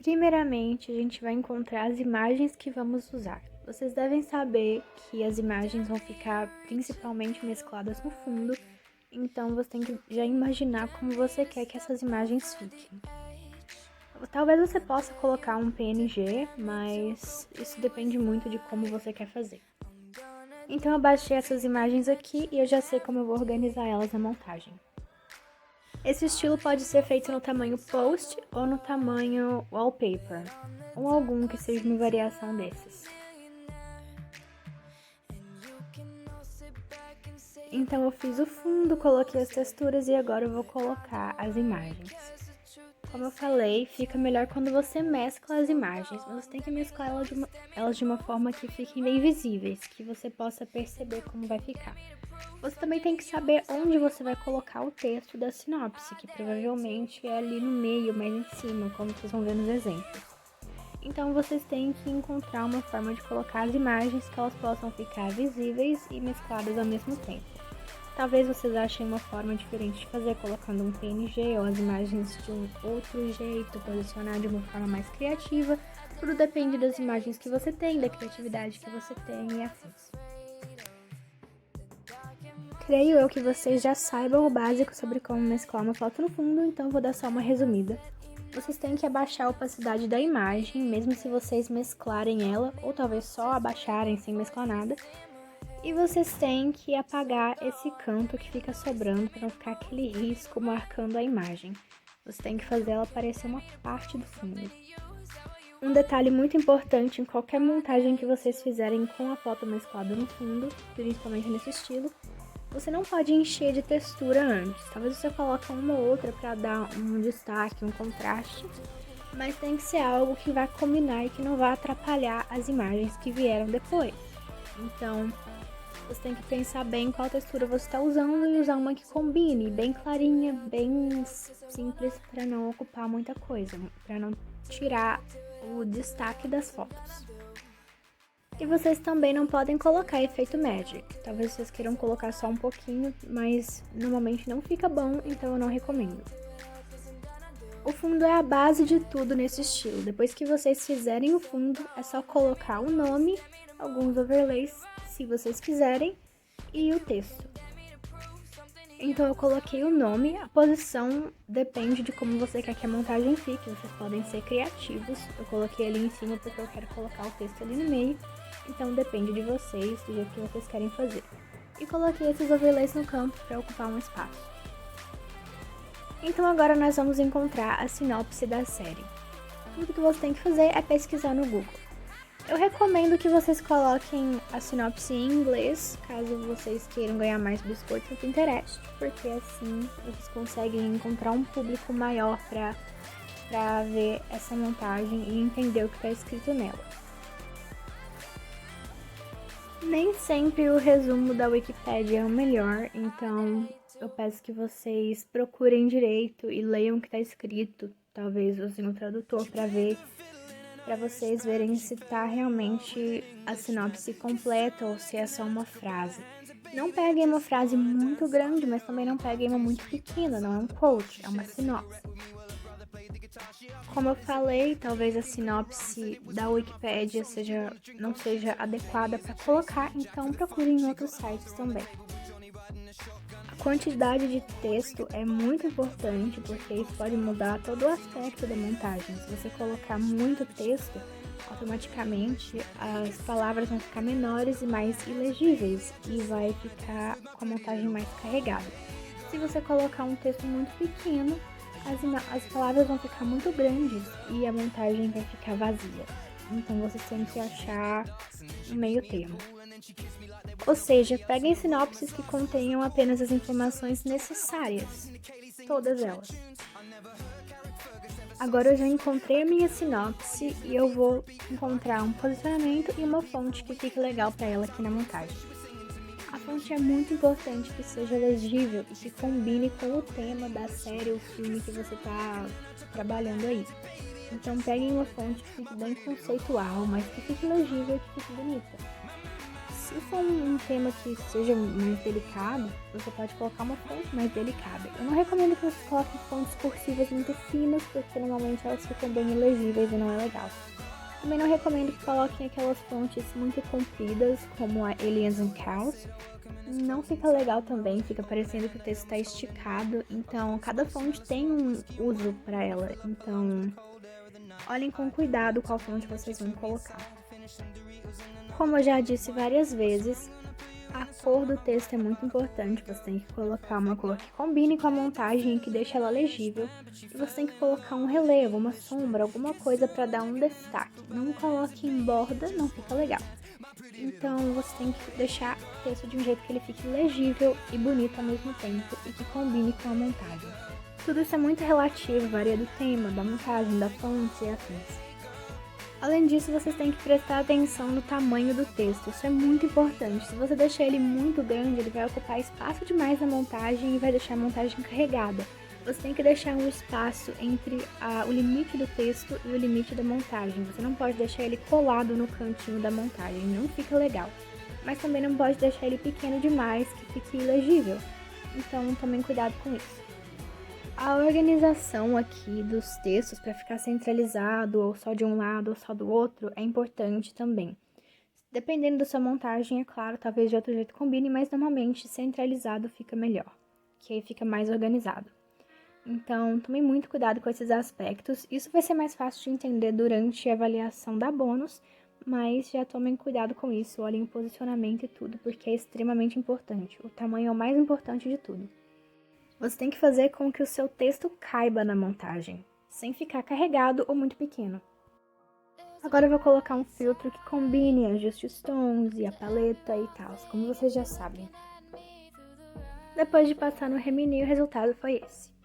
Primeiramente, a gente vai encontrar as imagens que vamos usar. Vocês devem saber que as imagens vão ficar principalmente mescladas no fundo, então você tem que já imaginar como você quer que essas imagens fiquem. Talvez você possa colocar um PNG, mas isso depende muito de como você quer fazer. Então eu baixei essas imagens aqui e eu já sei como eu vou organizar elas na montagem. Esse estilo pode ser feito no tamanho post ou no tamanho wallpaper, ou algum que seja uma variação desses. Então eu fiz o fundo, coloquei as texturas e agora eu vou colocar as imagens. Como eu falei, fica melhor quando você mescla as imagens, mas você tem que mesclar elas de uma forma que fiquem bem visíveis, que você possa perceber como vai ficar. Você também tem que saber onde você vai colocar o texto da sinopse, que provavelmente é ali no meio, mais em cima, como vocês vão ver nos exemplos. Então vocês têm que encontrar uma forma de colocar as imagens que elas possam ficar visíveis e mescladas ao mesmo tempo. Talvez vocês achem uma forma diferente de fazer, colocando um PNG ou as imagens de um outro jeito, posicionar de uma forma mais criativa. Tudo depende das imagens que você tem, da criatividade que você tem e afins. Creio eu que vocês já saibam o básico sobre como mesclar uma foto no fundo, então vou dar só uma resumida. Vocês têm que abaixar a opacidade da imagem, mesmo se vocês mesclarem ela, ou talvez só abaixarem sem mesclar nada. E vocês têm que apagar esse canto que fica sobrando para não ficar aquele risco marcando a imagem. Você tem que fazer ela parecer uma parte do fundo. Um detalhe muito importante em qualquer montagem que vocês fizerem com a foto mesclada no fundo, principalmente nesse estilo, você não pode encher de textura antes. Talvez você coloque uma ou outra para dar um destaque, um contraste, mas tem que ser algo que vai combinar e que não vai atrapalhar as imagens que vieram depois. Então, você tem que pensar bem qual textura você está usando e usar uma que combine, bem clarinha, bem simples, para não ocupar muita coisa, para não tirar o destaque das fotos. E vocês também não podem colocar efeito Magic. Talvez vocês queiram colocar só um pouquinho, mas normalmente não fica bom, então eu não recomendo. O fundo é a base de tudo nesse estilo. Depois que vocês fizerem o fundo, é só colocar o nome, alguns overlays, se vocês quiserem, e o texto. Então eu coloquei o nome, a posição depende de como você quer que a montagem fique, vocês podem ser criativos. Eu coloquei ali em cima porque eu quero colocar o texto ali no meio, então depende de vocês, do jeito que vocês querem fazer. E coloquei esses overlays no canto para ocupar um espaço. Então agora nós vamos encontrar a sinopse da série. Tudo que você tem que fazer é pesquisar no Google. Eu recomendo que vocês coloquem a sinopse em inglês, caso vocês queiram ganhar mais biscoitos no Pinterest, porque assim eles conseguem encontrar um público maior para ver essa montagem e entender o que está escrito nela. Nem sempre o resumo da Wikipédia é o melhor, então eu peço que vocês procurem direito e leiam o que está escrito, talvez usem o tradutor para vocês verem se está realmente a sinopse completa ou se é só uma frase. Não peguem uma frase muito grande, mas também não peguem uma muito pequena, não é um quote, é uma sinopse. Como eu falei, talvez a sinopse da Wikipédia não seja adequada para colocar, então procurem em outros sites também. A quantidade de texto é muito importante porque isso pode mudar todo o aspecto da montagem. Se você colocar muito texto, automaticamente as palavras vão ficar menores e mais ilegíveis e vai ficar com a montagem mais carregada. Se você colocar um texto muito pequeno, as palavras vão ficar muito grandes e a montagem vai ficar vazia. Então vocês têm que achar um meio termo. Ou seja, peguem sinopses que contenham apenas as informações necessárias, todas elas. Agora eu já encontrei a minha sinopse e eu vou encontrar um posicionamento e uma fonte que fique legal para ela aqui na montagem. A fonte é muito importante que seja legível e que combine com o tema da série ou filme que você está trabalhando aí. Então peguem uma fonte que fique bem conceitual, mas que fique legível e que fique bonita. se for um tema que seja mais delicado, você pode colocar uma fonte mais delicada. Eu não recomendo que você coloque fontes cursivas muito finas, porque normalmente elas ficam bem ilegíveis e não é legal. Também não recomendo que coloquem aquelas fontes muito compridas, como a Aliens and Cows. Não fica legal também, fica parecendo que o texto está esticado. Então, cada fonte tem um uso para ela. Então, olhem com cuidado qual fonte vocês vão colocar. Como eu já disse várias vezes, a cor do texto é muito importante. Você tem que colocar uma cor que combine com a montagem e que deixe ela legível. E você tem que colocar um relevo, uma sombra, alguma coisa para dar um destaque. Não coloque em borda, não fica legal. Então você tem que deixar o texto de um jeito que ele fique legível e bonito ao mesmo tempo e que combine com a montagem. Tudo isso é muito relativo, varia do tema, da montagem, da fonte e afins. Além disso, vocês têm que prestar atenção no tamanho do texto, isso é muito importante. Se você deixar ele muito grande, ele vai ocupar espaço demais na montagem e vai deixar a montagem carregada. Você tem que deixar um espaço entre o limite do texto e o limite da montagem. Você não pode deixar ele colado no cantinho da montagem, não fica legal. Mas também não pode deixar ele pequeno demais, que fique ilegível. Então, tomem cuidado com isso. A organização aqui dos textos para ficar centralizado ou só de um lado ou só do outro é importante também. Dependendo da sua montagem, é claro, talvez de outro jeito combine, mas normalmente centralizado fica melhor, que aí fica mais organizado. Então, tomem muito cuidado com esses aspectos. Isso vai ser mais fácil de entender durante a avaliação da bônus, mas já tomem cuidado com isso, olhem o posicionamento e tudo, porque é extremamente importante. O tamanho é o mais importante de tudo. Você tem que fazer com que o seu texto caiba na montagem, sem ficar carregado ou muito pequeno. Agora eu vou colocar um filtro que combine ajustes tons e a paleta e tal, como vocês já sabem. Depois de passar no Remini, o resultado foi esse.